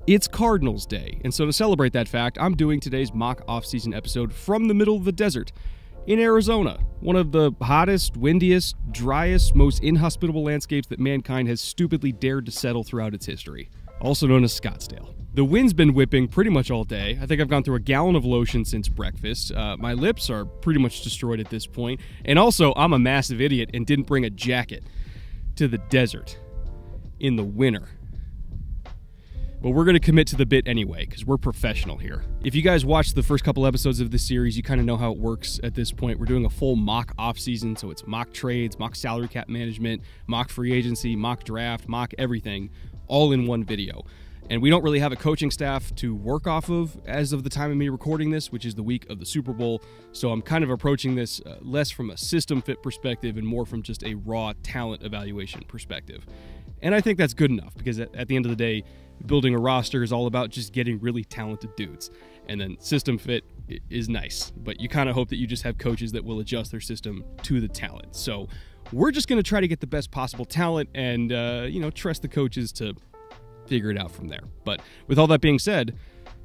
It's Cardinals Day, and so to celebrate that fact, I'm doing today's mock off-season episode from the middle of the desert in Arizona, one of the hottest, windiest, driest, most inhospitable landscapes that mankind has stupidly dared to settle throughout its history, also known as Scottsdale. The wind's been whipping pretty much all day. I think I've gone through a gallon of lotion since breakfast. My lips are pretty much destroyed at this point, and also I'm a massive idiot and didn't bring a jacket to the desert in the winter. But we're going to commit to the bit anyway, because we're professional here. If you guys watched the first couple episodes of this series, you kind of know how it works at this point. We're doing a full mock off-season, so it's mock trades, mock salary cap management, mock free agency, mock draft, mock everything, all in one video. And we don't really have a coaching staff to work off of as of the time of me recording this, which is the week of the Super Bowl. So I'm kind of approaching this less from a system fit perspective and more from just a raw talent evaluation perspective. And I think that's good enough, because at the end of the day, building a roster is all about just getting really talented dudes. And then system fit is nice, but you kind of hope that you just have coaches that will adjust their system to the talent. So we're just going to try to get the best possible talent and, trust the coaches to figure it out from there. But with all that being said,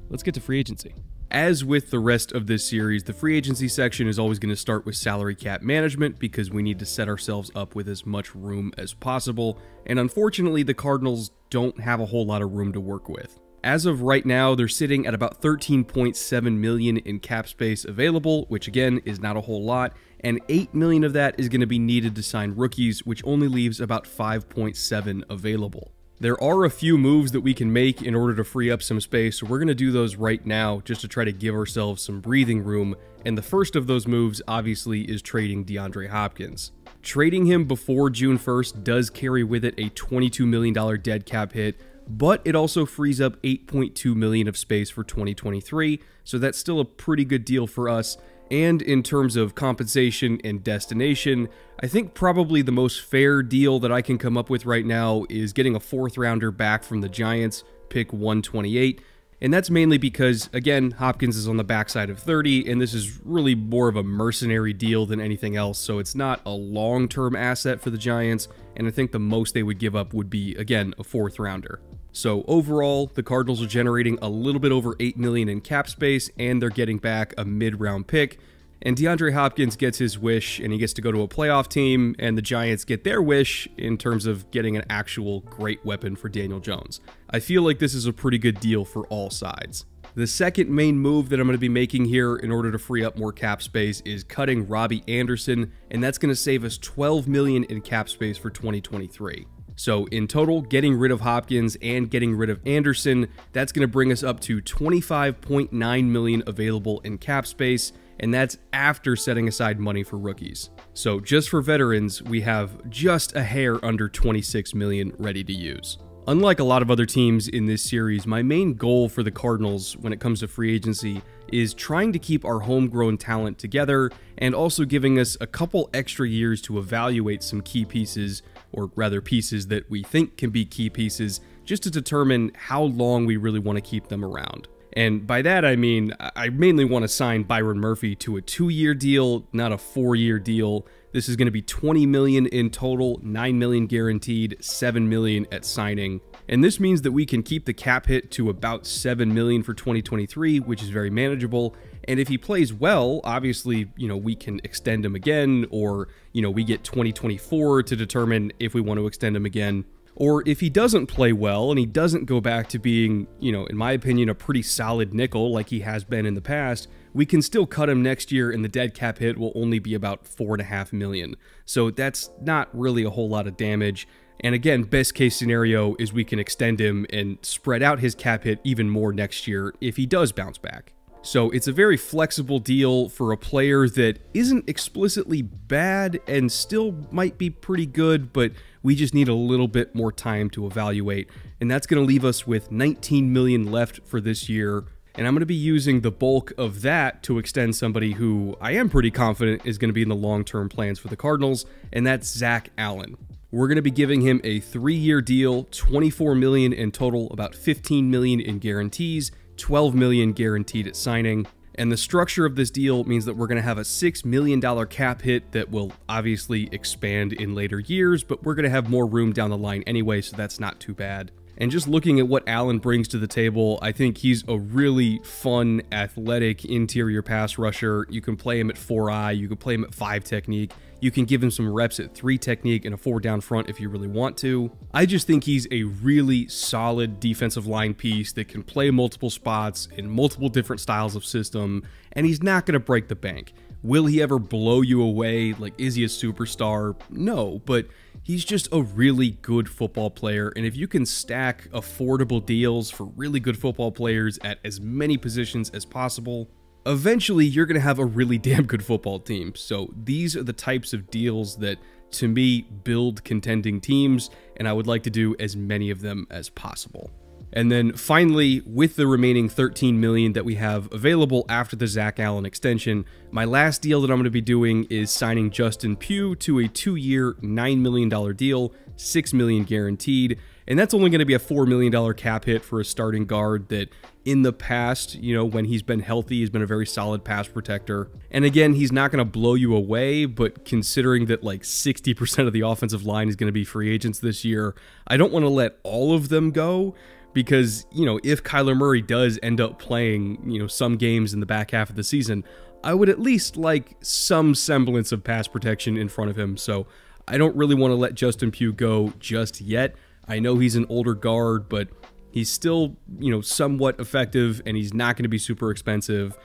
let's get to free agency. As with the rest of this series, the free agency section is always going to start with salary cap management because we need to set ourselves up with as much room as possible, and unfortunately the Cardinals don't have a whole lot of room to work with. As of right now, they're sitting at about $13.7 million in cap space available, which again is not a whole lot, and $8 million of that is going to be needed to sign rookies, which only leaves about $5.7 available. There are a few moves that we can make in order to free up some space, so we're going to do those right now just to try to give ourselves some breathing room, and the first of those moves obviously is trading DeAndre Hopkins. Trading him before June 1st does carry with it a $22 million dead cap hit, but it also frees up $8.2 million of space for 2023, so that's still a pretty good deal for us. And in terms of compensation and destination, I think probably the most fair deal that I can come up with right now is getting a 4th rounder back from the Giants, pick 128. And that's mainly because, again, Hopkins is on the backside of 30, and this is really more of a mercenary deal than anything else, so it's not a long-term asset for the Giants, and I think the most they would give up would be, again, a 4th rounder. So overall, the Cardinals are generating a little bit over $8 million in cap space, and they're getting back a mid-round pick. And DeAndre Hopkins gets his wish, and he gets to go to a playoff team, and the Giants get their wish in terms of getting an actual great weapon for Daniel Jones. I feel like this is a pretty good deal for all sides. The second main move that I'm going to be making here in order to free up more cap space is cutting Robbie Anderson, and that's going to save us $12 million in cap space for 2023. So in total, getting rid of Hopkins and getting rid of Anderson, that's going to bring us up to $25.9 million available in cap space, and that's after setting aside money for rookies. So just for veterans, we have just a hair under $26 million ready to use. Unlike a lot of other teams in this series, my main goal for the Cardinals when it comes to free agency is trying to keep our homegrown talent together and also giving us a couple extra years to evaluate some key pieces, or rather pieces that we think can be key pieces, just to determine how long we really want to keep them around. And by that I mean, I mainly want to sign Byron Mafi to a 2-year deal, not a 4-year deal. This is going to be $20 million in total, $9 million guaranteed, $7 million at signing. And this means that we can keep the cap hit to about $7 million for 2023, which is very manageable. And if he plays well, obviously, we can extend him again, or, we get 2024 to determine if we want to extend him again. Or if he doesn't play well and he doesn't go back to being, in my opinion, a pretty solid nickel like he has been in the past, we can still cut him next year and the dead cap hit will only be about $4.5 million. So that's not really a whole lot of damage. And again, best case scenario is we can extend him and spread out his cap hit even more next year if he does bounce back. So it's a very flexible deal for a player that isn't explicitly bad and still might be pretty good, but we just need a little bit more time to evaluate. And that's going to leave us with $19 million left for this year. And I'm going to be using the bulk of that to extend somebody who I am pretty confident is going to be in the long-term plans for the Cardinals, and that's Zach Allen. We're going to be giving him a 3-year deal, $24 million in total, about $15 million in guarantees, $12 million guaranteed at signing. And the structure of this deal means that we're going to have a $6 million cap hit that will obviously expand in later years, but we're going to have more room down the line anyway, so that's not too bad. And just looking at what Allen brings to the table, I think he's a really fun, athletic interior pass rusher. You can play him at 4-eye, you can play him at 5 technique, you can give him some reps at 3 technique and a 4 down front if you really want to. I just think he's a really solid defensive line piece that can play multiple spots in multiple different styles of system, and he's not going to break the bank. Will he ever blow you away? Like, is he a superstar? No, but he's just a really good football player, and if you can stack affordable deals for really good football players at as many positions as possible, eventually you're going to have a really damn good football team. So these are the types of deals that, to me, build contending teams, and I would like to do as many of them as possible. And then finally, with the remaining $13 million that we have available after the Zach Allen extension, my last deal that I'm going to be doing is signing Justin Pugh to a 2-year, $9 million deal, $6 million guaranteed. And that's only going to be a $4 million cap hit for a starting guard that in the past, you know, when he's been healthy, he's been a very solid pass protector. And again, he's not going to blow you away, but considering that like 60% of the offensive line is going to be free agents this year, I don't want to let all of them go. Because, you know, if Kyler Murray does end up playing, you know, some games in the back half of the season, I would at least like some semblance of pass protection in front of him. So I don't really want to let Justin Pugh go just yet. I know he's an older guard, but he's still, you know, somewhat effective, and he's not going to be super expensive.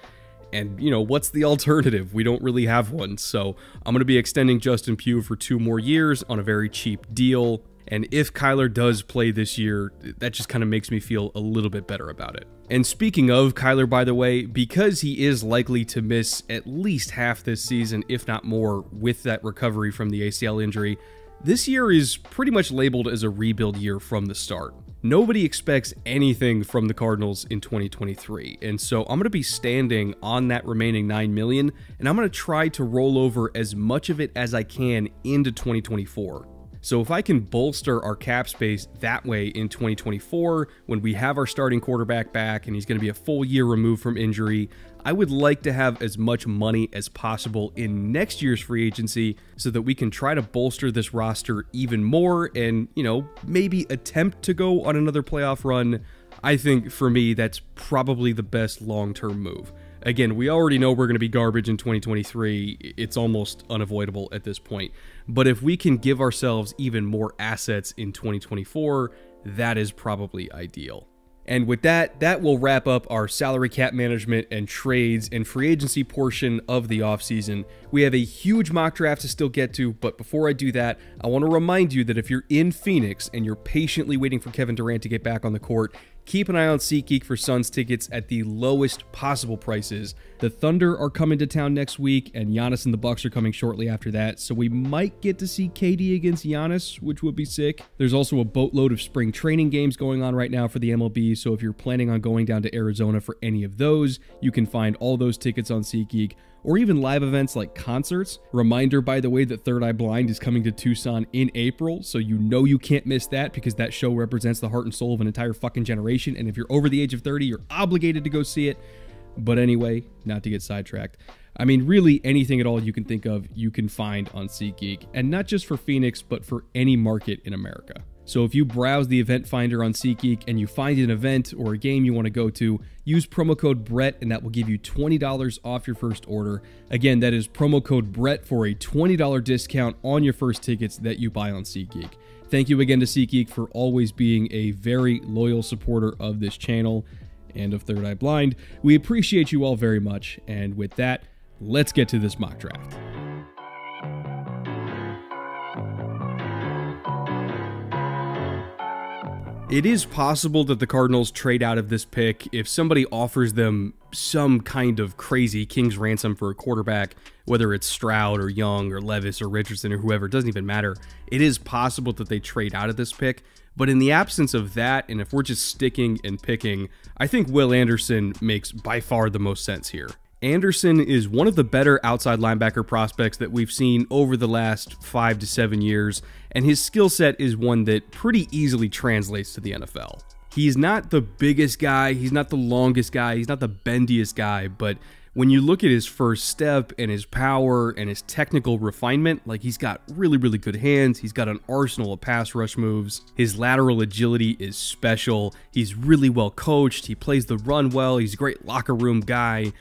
And, you know, what's the alternative? We don't really have one. So I'm going to be extending Justin Pugh for 2 more years on a very cheap deal. And if Kyler does play this year, that just kind of makes me feel a little bit better about it. And speaking of Kyler, by the way, because he is likely to miss at least half this season, if not more, with that recovery from the ACL injury, this year is pretty much labeled as a rebuild year from the start. Nobody expects anything from the Cardinals in 2023, and so I'm going to be standing on that remaining $9 million, and I'm going to try to roll over as much of it as I can into 2024. So if I can bolster our cap space that way in 2024, when we have our starting quarterback back and he's going to be a full year removed from injury, I would like to have as much money as possible in next year's free agency so that we can try to bolster this roster even more and, you know, maybe attempt to go on another playoff run. I think for me, that's probably the best long-term move. Again, we already know we're going to be garbage in 2023. It's almost unavoidable at this point. But if we can give ourselves even more assets in 2024, that is probably ideal. And with that, that will wrap up our salary cap management and trades and free agency portion of the offseason. We have a huge mock draft to still get to, but before I do that, I want to remind you that if you're in Phoenix and you're patiently waiting for Kevin Durant to get back on the court, keep an eye on SeatGeek for Suns tickets at the lowest possible prices. The Thunder are coming to town next week, and Giannis and the Bucks are coming shortly after that, so we might get to see KD against Giannis, which would be sick. There's also a boatload of spring training games going on right now for the MLB, so if you're planning on going down to Arizona for any of those, you can find all those tickets on SeatGeek, or even live events like concerts. Reminder, by the way, that Third Eye Blind is coming to Tucson in April, so you know you can't miss that because that show represents the heart and soul of an entire fucking generation, and if you're over the age of 30, you're obligated to go see it. But anyway, not to get sidetracked, I mean, really anything at all you can think of, you can find on SeatGeek, and not just for Phoenix, but for any market in America. So if you browse the event finder on SeatGeek and you find an event or a game you want to go to, use promo code Brett and that will give you $20 off your first order. Again, that is promo code Brett for a $20 discount on your first tickets that you buy on SeatGeek. Thank you again to SeatGeek for always being a very loyal supporter of this channel and of Third Eye Blind. We appreciate you all very much, and with that, let's get to this mock draft. It is possible that the Cardinals trade out of this pick if somebody offers them some kind of crazy king's ransom for a quarterback, whether it's Stroud or Young or Levis or Richardson or whoever, it doesn't even matter. It is possible that they trade out of this pick, but in the absence of that, and if we're just sticking and picking, I think Will Anderson makes by far the most sense here. Anderson is one of the better outside linebacker prospects that we've seen over the last 5 to 7 years, and his skill set is one that pretty easily translates to the NFL. He's not the biggest guy, he's not the longest guy, he's not the bendiest guy, but When you look at his first step and his power and his technical refinement, like he's got really, really good hands. He's got an arsenal of pass rush moves. His lateral agility is special. He's really well coached. He plays the run well. He's a great locker room guy.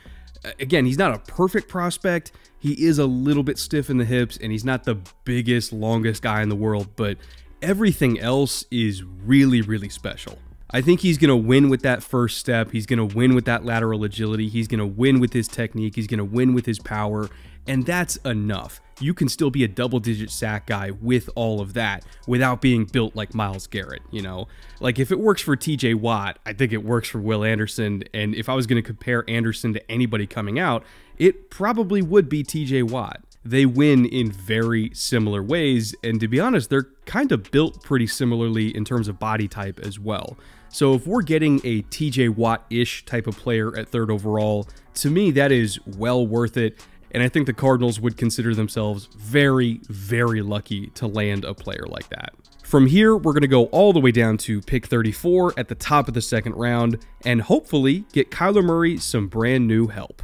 Again, he's not a perfect prospect. He is a little bit stiff in the hips, and he's not the biggest, longest guy in the world, but everything else is really, really special. I think he's going to win with that first step. He's going to win with that lateral agility. He's going to win with his technique. He's going to win with his power, and that's enough. You can still be a double-digit sack guy with all of that without being built like Myles Garrett, you know? Like, if it works for TJ Watt, I think it works for Will Anderson, and if I was going to compare Anderson to anybody coming out, it probably would be TJ Watt. They win in very similar ways, and to be honest, they're kind of built pretty similarly in terms of body type as well. So if we're getting a TJ Watt-ish type of player at 3rd overall, to me that is well worth it, and I think the Cardinals would consider themselves very, very lucky to land a player like that. From here, we're going to go all the way down to pick 34 at the top of the 2nd round, and hopefully get Kyler Murray some brand new help.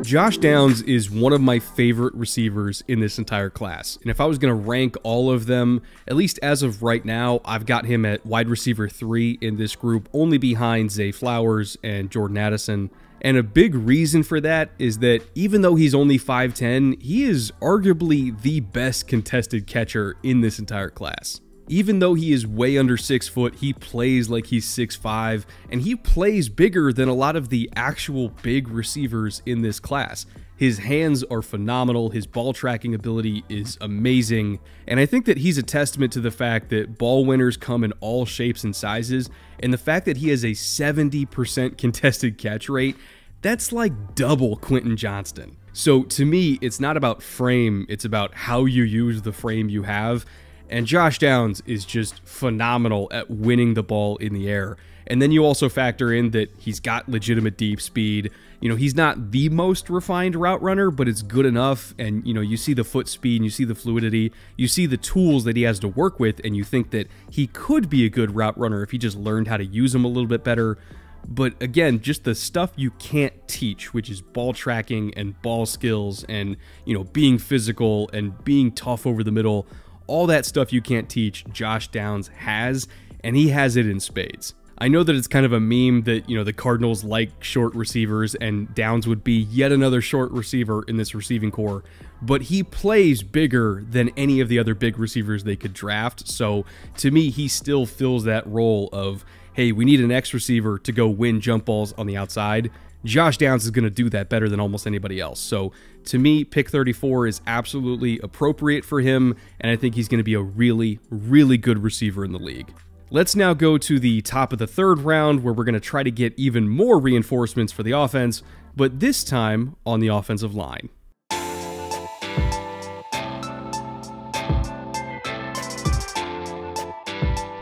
Josh Downs is one of my favorite receivers in this entire class, and if I was going to rank all of them, at least as of right now, I've got him at wide receiver 3 in this group, only behind Zay Flowers and Jordan Addison. And a big reason for that is that even though he's only 5'10", he is arguably the best contested catcher in this entire class. Even though he is way under 6 foot, he plays like he's 6'5", and he plays bigger than a lot of the actual big receivers in this class. His hands are phenomenal, his ball tracking ability is amazing, and I think that he's a testament to the fact that ball winners come in all shapes and sizes, and the fact that he has a 70% contested catch rate, that's like double Quentin Johnston. So to me, it's not about frame, it's about how you use the frame you have. And Josh Downs is just phenomenal at winning the ball in the air. And then you also factor in that he's got legitimate deep speed. You know, he's not the most refined route runner, but it's good enough. And, you know, you see the foot speed and you see the fluidity, you see the tools that he has to work with, and you think that he could be a good route runner if he just learned how to use them a little bit better. But again, just the stuff you can't teach, which is ball tracking and ball skills and, you know, being physical and being tough over the middle. All that stuff you can't teach, Josh Downs has, and he has it in spades. I know that it's kind of a meme that, you know, the Cardinals like short receivers, and Downs would be yet another short receiver in this receiving core, but he plays bigger than any of the other big receivers they could draft. So to me, he still fills that role of, hey, we need an X receiver to go win jump balls on the outside. Josh Downs is going to do that better than almost anybody else. So to me, pick 34 is absolutely appropriate for him, and I think he's going to be a really, really good receiver in the league. Let's now go to the top of the 3rd round, where we're going to try to get even more reinforcements for the offense, but this time on the offensive line.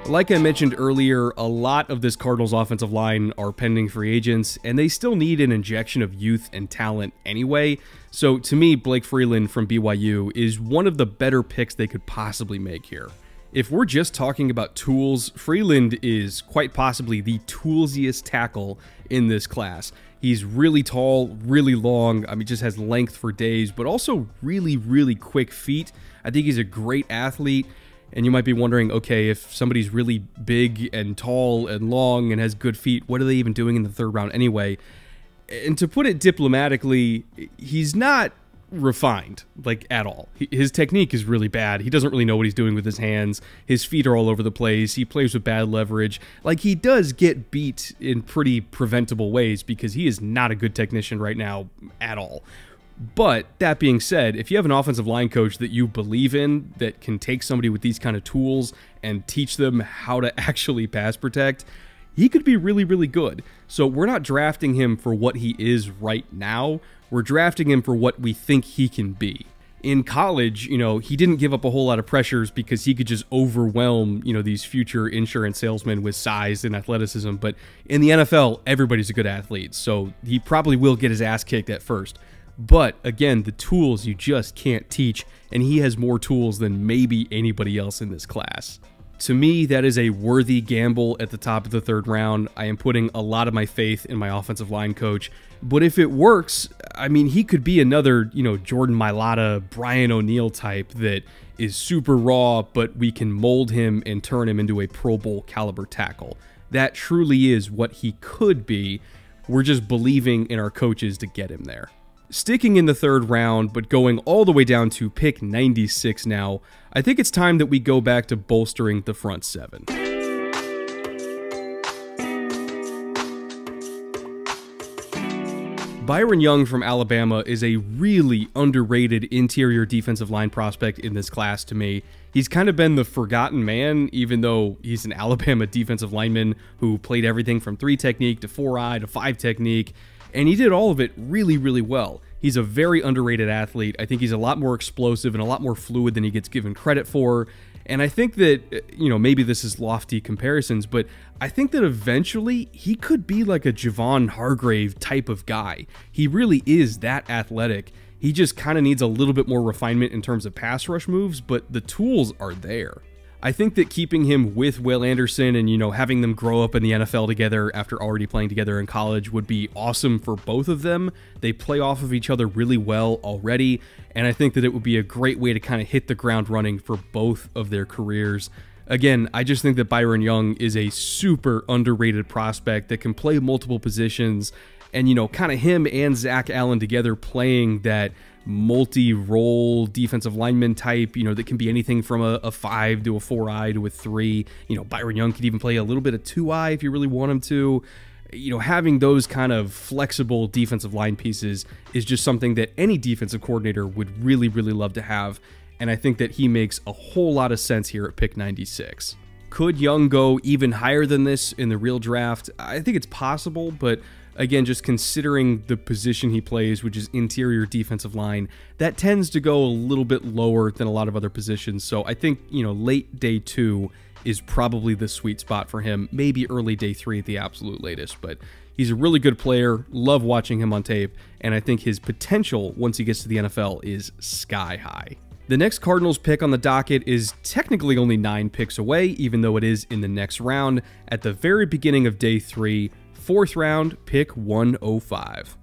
Like I mentioned earlier, a lot of this Cardinals offensive line are pending free agents, and they still need an injection of youth and talent anyway. So to me, Blake Freeland from BYU is one of the better picks they could possibly make here. If we're just talking about tools, Freeland is quite possibly the toolsiest tackle in this class. He's really tall, really long, I mean, just has length for days, but also really, really quick feet. I think he's a great athlete. And you might be wondering, okay, if somebody's really big and tall and long and has good feet, what are they even doing in the 3rd round anyway? And to put it diplomatically, he's not refined, like, at all. His technique is really bad. He doesn't really know what he's doing with his hands. His feet are all over the place. He plays with bad leverage. Like, he does get beat in pretty preventable ways because he is not a good technician right now at all. But that being said, if you have an offensive line coach that you believe in, that can take somebody with these kind of tools and teach them how to actually pass protect, he could be really, really good. So we're not drafting him for what he is right now. We're drafting him for what we think he can be. In college, you know, he didn't give up a whole lot of pressures because he could just overwhelm, you know, these future insurance salesmen with size and athleticism. But in the NFL, everybody's a good athlete, so he probably will get his ass kicked at first. But again, the tools you just can't teach, and he has more tools than maybe anybody else in this class. To me, that is a worthy gamble at the top of the 3rd round. I am putting a lot of my faith in my offensive line coach. But if it works, I mean, he could be another, Jordan Mailata, Brian O'Neill type that is super raw, but we can mold him and turn him into a Pro Bowl caliber tackle. That truly is what he could be. We're just believing in our coaches to get him there. Sticking in the 3rd round, but going all the way down to pick 96 now, I think it's time that we go back to bolstering the front 7. Byron Young from Alabama is a really underrated interior defensive line prospect in this class to me. He's kind of been the forgotten man, even though he's an Alabama defensive lineman who played everything from 3 technique to 4-eye to 5 technique, and he did all of it really, really well. He's a very underrated athlete. I think he's a lot more explosive and a lot more fluid than he gets given credit for. And I think that, maybe this is lofty comparisons, but I think that eventually he could be like a Javon Hargrave type of guy. He really is that athletic. He just kind of needs a little bit more refinement in terms of pass rush moves, but the tools are there. I think that keeping him with Will Anderson and, having them grow up in the NFL together after already playing together in college would be awesome for both of them. They play off of each other really well already, and I think that it would be a great way to kind of hit the ground running for both of their careers. Again, I just think that Byron Young is a super underrated prospect that can play multiple positions, and, kind of him and Zach Allen together playing that multi-role defensive lineman type, that can be anything from a 5 to a 4-eye to a 3. Byron Young could even play a little bit of 2-eye if you really want him to. Having those kind of flexible defensive line pieces is just something that any defensive coordinator would really, really love to have, and I think that he makes a whole lot of sense here at pick 96. Could Young go even higher than this in the real draft? I think it's possible, but again, just considering the position he plays, which is interior defensive line, that tends to go a little bit lower than a lot of other positions. So I think, late day 2 is probably the sweet spot for him, maybe early day 3 at the absolute latest. But he's a really good player, love watching him on tape, and I think his potential once he gets to the NFL is sky high. The next Cardinals pick on the docket is technically only 9 picks away, even though it is in the next round. At the very beginning of day 3, 4th round, pick 105.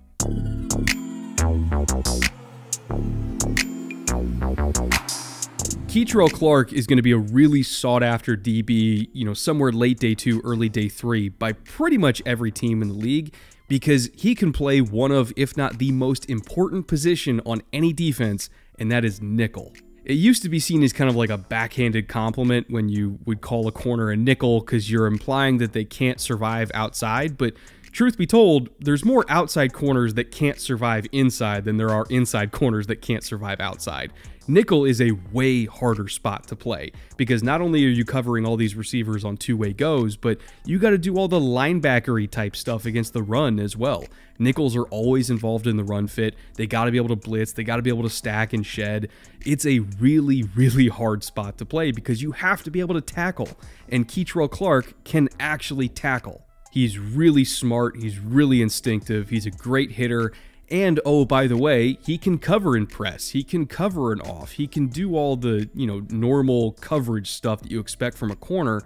Kei'Trel Clark is going to be a really sought-after DB, somewhere late day 2, early day 3 by pretty much every team in the league, because he can play one of, if not the most important position on any defense, and that is nickel. It used to be seen as kind of like a backhanded compliment when you would call a corner a nickel because you're implying that they can't survive outside, but truth be told, there's more outside corners that can't survive inside than there are inside corners that can't survive outside. Nickel is a way harder spot to play because not only are you covering all these receivers on two-way goes, but you got to do all the linebackery type stuff against the run as well. Nickels are always involved in the run fit. They got to be able to blitz. They got to be able to stack and shed. It's a really, really hard spot to play because you have to be able to tackle, and Kei'Trel Clark can actually tackle. He's really smart. He's really instinctive. He's a great hitter. And, oh, by the way, he can cover and press. He can cover and off. He can do all the, normal coverage stuff that you expect from a corner,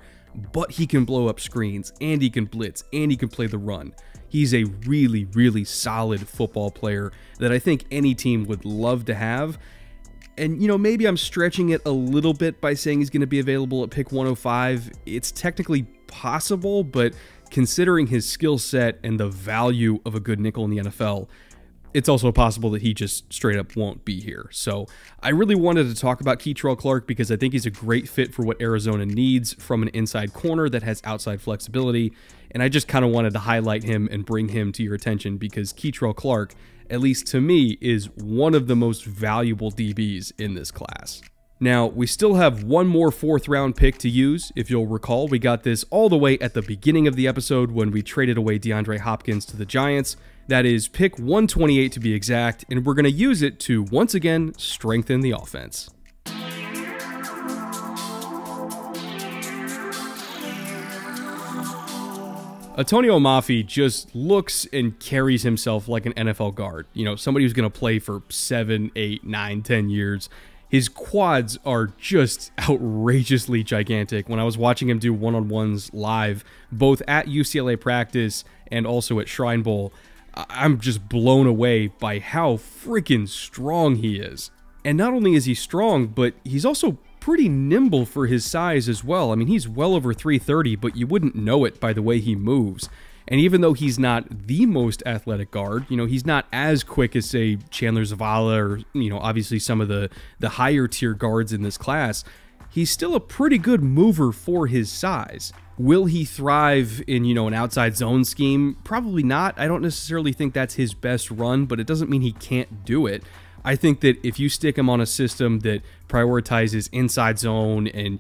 but he can blow up screens, and he can blitz, and he can play the run. He's a really, really solid football player that I think any team would love to have. And, maybe I'm stretching it a little bit by saying he's going to be available at pick 105. It's technically possible, but considering his skill set and the value of a good nickel in the NFL, it's also possible that he just straight up won't be here. So I really wanted to talk about Kei'Trel Clark because I think he's a great fit for what Arizona needs from an inside corner that has outside flexibility. And I just kind of wanted to highlight him and bring him to your attention because Kei'Trel Clark, at least to me, is one of the most valuable DBs in this class. Now, we still have one more 4th round pick to use. If you'll recall, we got this all the way at the beginning of the episode when we traded away DeAndre Hopkins to the Giants. That is pick 128 to be exact, and we're going to use it to, once again, strengthen the offense. Atonio Mafi just looks and carries himself like an NFL guard. Somebody who's going to play for 7, 8, 9, 10 years. His quads are just outrageously gigantic. When I was watching him do one-on-ones live, both at UCLA practice and also at Shrine Bowl, I'm just blown away by how freaking strong he is. And not only is he strong, but he's also pretty nimble for his size as well. I mean, he's well over 330, but you wouldn't know it by the way he moves. And even though he's not the most athletic guard, he's not as quick as, say, Chandler Zavala or, obviously some of the higher tier guards in this class, he's still a pretty good mover for his size. Will he thrive in, an outside zone scheme? Probably not. I don't necessarily think that's his best run, but it doesn't mean he can't do it. I think that if you stick him on a system that prioritizes inside zone and,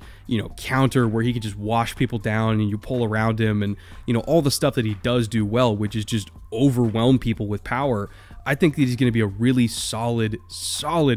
counter where he can just wash people down and you pull around him and, all the stuff that he does do well, which is just overwhelm people with power, I think that he's going to be a really solid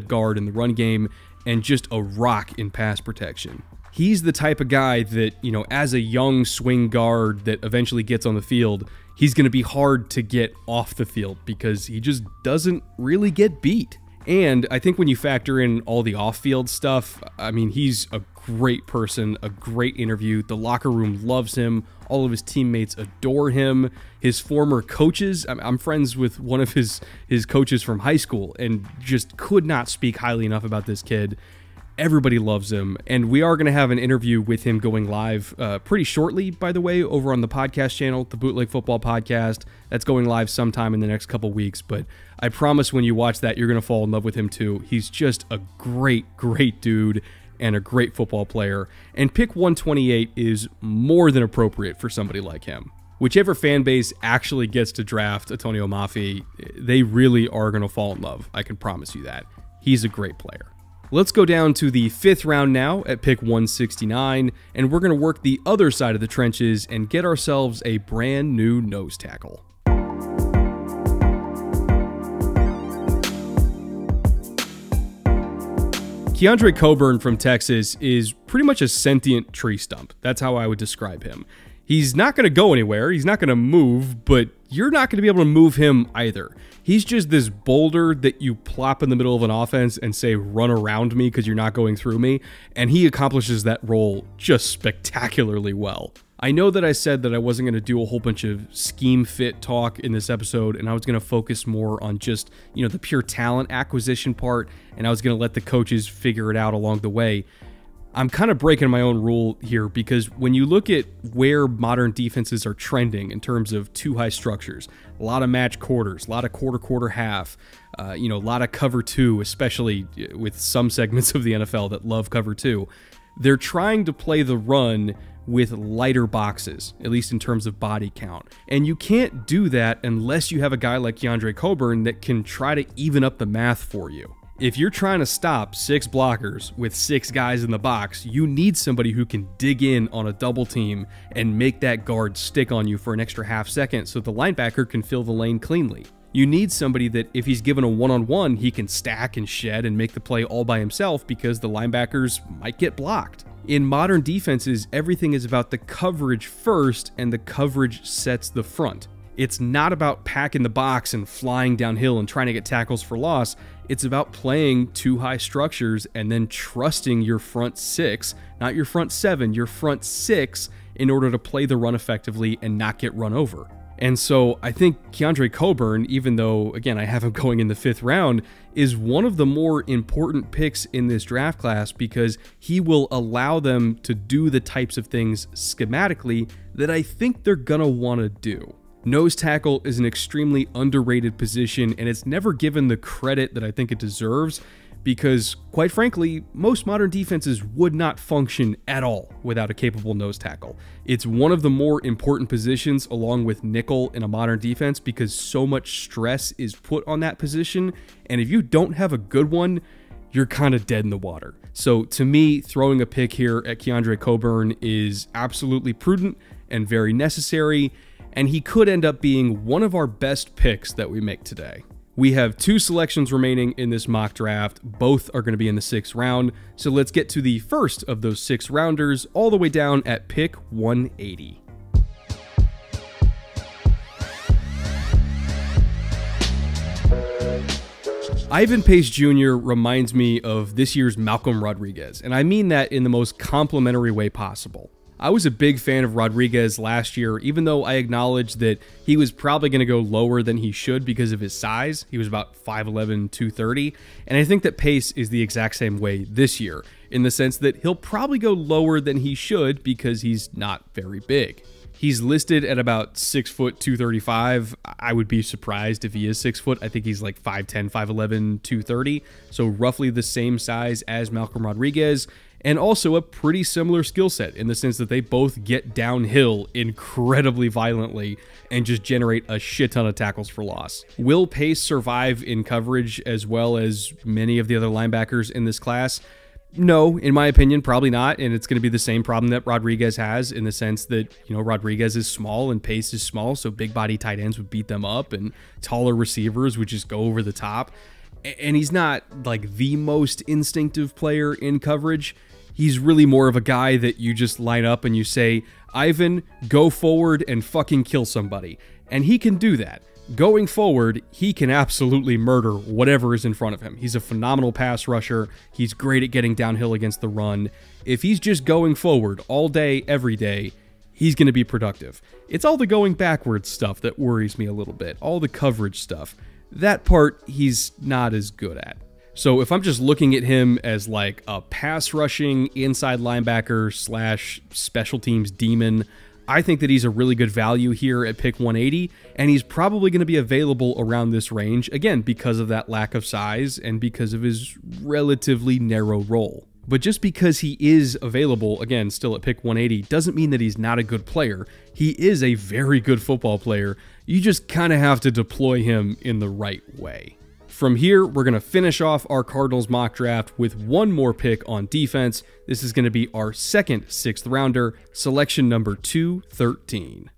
guard in the run game and just a rock in pass protection. He's the type of guy that, as a young swing guard that eventually gets on the field, he's going to be hard to get off the field because he just doesn't really get beat. And I think when you factor in all the off-field stuff, I mean, he's a great person, a great interview. The locker room loves him. All of his teammates adore him. His former coaches, I'm friends with one of his coaches from high school and just could not speak highly enough about this kid. Everybody loves him, and we are going to have an interview with him going live pretty shortly, by the way, over on the podcast channel, the Bootleg Football Podcast. That's going live sometime in the next couple weeks, but I promise when you watch that, you're going to fall in love with him too. He's just a great dude and a great football player, and pick 128 is more than appropriate for somebody like him. Whichever fan base actually gets to draft Atonio Mafi, they really are going to fall in love. I can promise you that. He's a great player. Let's go down to the 5th round now at pick 169, and we're going to work the other side of the trenches and get ourselves a brand new nose tackle. Keondre Coburn from Texas is pretty much a sentient tree stump. That's how I would describe him. He's not going to go anywhere, he's not going to move, but you're not going to be able to move him either. He's just this boulder that you plop in the middle of an offense and say, run around me because you're not going through me, and he accomplishes that role just spectacularly well. I know that I said that I wasn't going to do a whole bunch of scheme fit talk in this episode, and I was going to focus more on just, the pure talent acquisition part, and I was going to let the coaches figure it out along the way. I'm kind of breaking my own rule here because when you look at where modern defenses are trending in terms of too high structures, a lot of match quarters, a lot of quarter half, a lot of cover two, especially with some segments of the NFL that love cover two, they're trying to play the run with lighter boxes, at least in terms of body count. And you can't do that unless you have a guy like Keondre Coburn that can try to even up the math for you. If you're trying to stop 6 blockers with 6 guys in the box, you need somebody who can dig in on a double team and make that guard stick on you for an extra half second so the linebacker can fill the lane cleanly. You need somebody that if he's given a one-on-one, he can stack and shed and make the play all by himself because the linebackers might get blocked. In modern defenses, everything is about the coverage first, and the coverage sets the front. It's not about packing the box and flying downhill and trying to get tackles for loss. It's about playing too high structures and then trusting your front 6, not your front 7, your front 6 in order to play the run effectively and not get run over. And so I think Keondre Coburn, even though, again, I have him going in the 5th round, is one of the more important picks in this draft class because he will allow them to do the types of things schematically that I think they're going to want to do. Nose tackle is an extremely underrated position, and it's never given the credit that I think it deserves because, quite frankly, most modern defenses would not function at all without a capable nose tackle. It's one of the more important positions along with nickel in a modern defense because so much stress is put on that position, and if you don't have a good one, you're kind of dead in the water. So to me, throwing a pick here at Keondre Coburn is absolutely prudent and very necessary, and he could end up being one of our best picks that we make today. We have 2 selections remaining in this mock draft. Both are going to be in the 6th round. So let's get to the first of those 6 rounders all the way down at pick 180. Ivan Pace Jr. reminds me of this year's Malcolm Rodriguez, and I mean that in the most complimentary way possible. I was a big fan of Rodriguez last year, even though I acknowledge that he was probably going to go lower than he should because of his size. He was about 5'11", 230, and I think that Pace is the exact same way this year, in the sense that he'll probably go lower than he should because he's not very big. He's listed at about 6 foot 235. I would be surprised if he is 6 foot. I think he's like 5'10", 5'11", 230. So roughly the same size as Malcolm Rodriguez, and also a pretty similar skill set in the sense that they both get downhill incredibly violently and just generate a shit ton of tackles for loss. Will Pace survive in coverage as well as many of the other linebackers in this class? No, in my opinion, probably not, and it's going to be the same problem that Rodriguez has in the sense that, you know, Rodriguez is small and Pace is small, so big body tight ends would beat them up and taller receivers would just go over the top. And he's not like the most instinctive player in coverage. He's really more of a guy that you just line up and you say, Ivan, go forward and fucking kill somebody. And he can do that. Going forward, he can absolutely murder whatever is in front of him. He's a phenomenal pass rusher. He's great at getting downhill against the run. If he's just going forward all day, every day, he's going to be productive. It's all the going backwards stuff that worries me a little bit. All the coverage stuff. That part, he's not as good at. So if I'm just looking at him as like a pass rushing inside linebacker slash special teams demon, I think that he's a really good value here at pick 180, and he's probably going to be available around this range, again, because of that lack of size and because of his relatively narrow role. But just because he is available, again, still at pick 180, doesn't mean that he's not a good player. He is a very good football player. You just kind of have to deploy him in the right way. From here, we're going to finish off our Cardinals mock draft with one more pick on defense. This is going to be our second 6th rounder, selection number 213.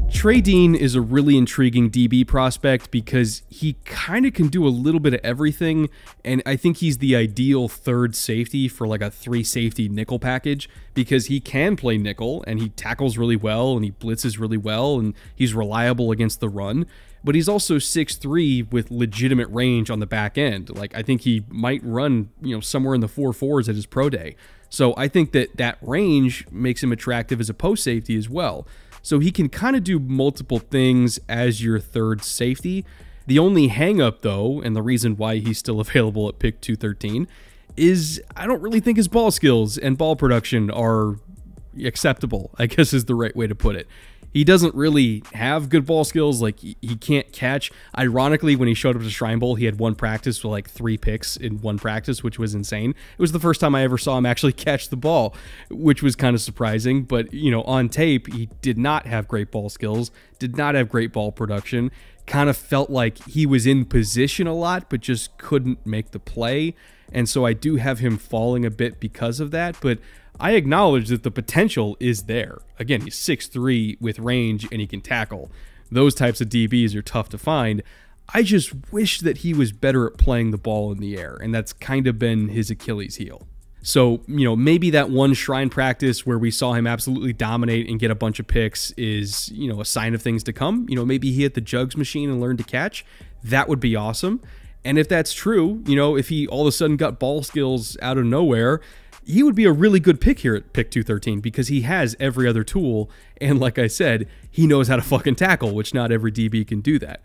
Trey is a really intriguing DB prospect because he kind of can do a little bit of everything, and I think he's the ideal third safety for like a 3-safety nickel package because he can play nickel and he tackles really well and he blitzes really well and he's reliable against the run, but he's also 6'3" with legitimate range on the back end. Like, I think he might run, you know, somewhere in the 4.4s at his pro day. So I think that that range makes him attractive as a post safety as well. So he can kind of do multiple things as your third safety. The only hang-up, though, and the reason why he's still available at pick 213, is I don't really think his ball skills and ball production are acceptable, I guess is the right way to put it. He doesn't really have good ball skills. Like, he can't catch. Ironically, when he showed up to Shrine Bowl, he had one practice with like 3 picks in one practice, which was insane. It was the first time I ever saw him actually catch the ball, which was kind of surprising. But, you know, on tape, he did not have great ball skills, did not have great ball production, kind of felt like he was in position a lot, but just couldn't make the play. And so I do have him falling a bit because of that, but I acknowledge that the potential is there. Again, he's 6'3" with range and he can tackle. Those types of DBs are tough to find. I just wish that he was better at playing the ball in the air, and that's kind of been his Achilles heel. So, you know, maybe that one Shrine practice where we saw him absolutely dominate and get a bunch of picks is, you know, a sign of things to come. You know, maybe he hit the jugs machine and learned to catch. That would be awesome. And if that's true, you know, if he all of a sudden got ball skills out of nowhere, he would be a really good pick here at pick 213 because he has every other tool. And like I said, he knows how to fucking tackle, which not every DB can do that.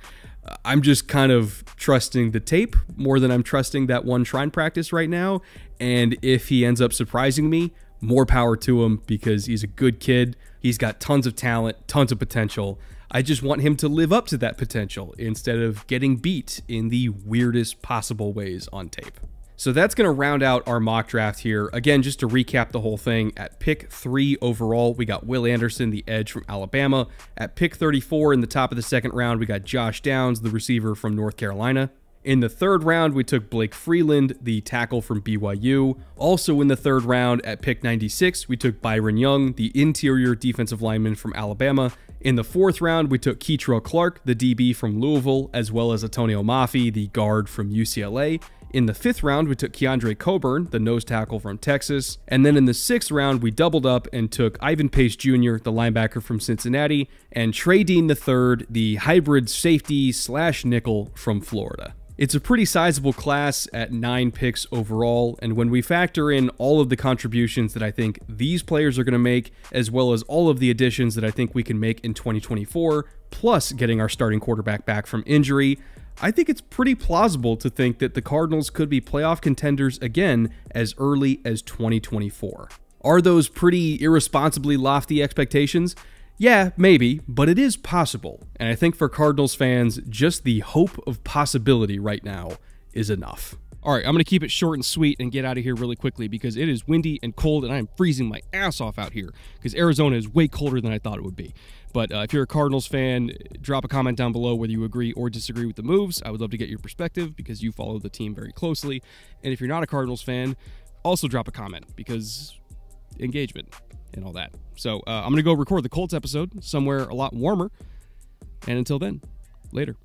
I'm just kind of trusting the tape more than I'm trusting that one Shrine practice right now. And if he ends up surprising me, more power to him because he's a good kid. He's got tons of talent, tons of potential. I just want him to live up to that potential instead of getting beat in the weirdest possible ways on tape. So that's going to round out our mock draft here. Again, just to recap the whole thing, at pick 3 overall, we got Will Anderson, the edge from Alabama. At pick 34 in the top of the 2nd round, we got Josh Downs, the receiver from North Carolina. In the 3rd round, we took Blake Freeland, the tackle from BYU. Also in the 3rd round, at pick 96, we took Byron Young, the interior defensive lineman from Alabama. In the 4th round, we took Kei'Trel Clark, the DB from Louisville, as well as Atonio Mafi, the guard from UCLA. In the 5th round, we took Keondre Coburn, the nose tackle from Texas. And then in the 6th round, we doubled up and took Ivan Pace Jr., the linebacker from Cincinnati, and Trey III, the hybrid safety/nickel from Florida. It's a pretty sizable class at 9 picks overall, and when we factor in all of the contributions that I think these players are going to make, as well as all of the additions that I think we can make in 2024, plus getting our starting quarterback back from injury, I think it's pretty plausible to think that the Cardinals could be playoff contenders again as early as 2024. Are those pretty irresponsibly lofty expectations? Yeah, maybe, but it is possible, and I think for Cardinals fans, just the hope of possibility right now is enough. All right, I'm going to keep it short and sweet and get out of here really quickly because it is windy and cold and I'm freezing my ass off out here because Arizona is way colder than I thought it would be. But if you're a Cardinals fan, drop a comment down below whether you agree or disagree with the moves. I would love to get your perspective because you follow the team very closely. And if you're not a Cardinals fan, also drop a comment because engagement and all that. So I'm going to go record the Colts episode somewhere a lot warmer. And until then, later.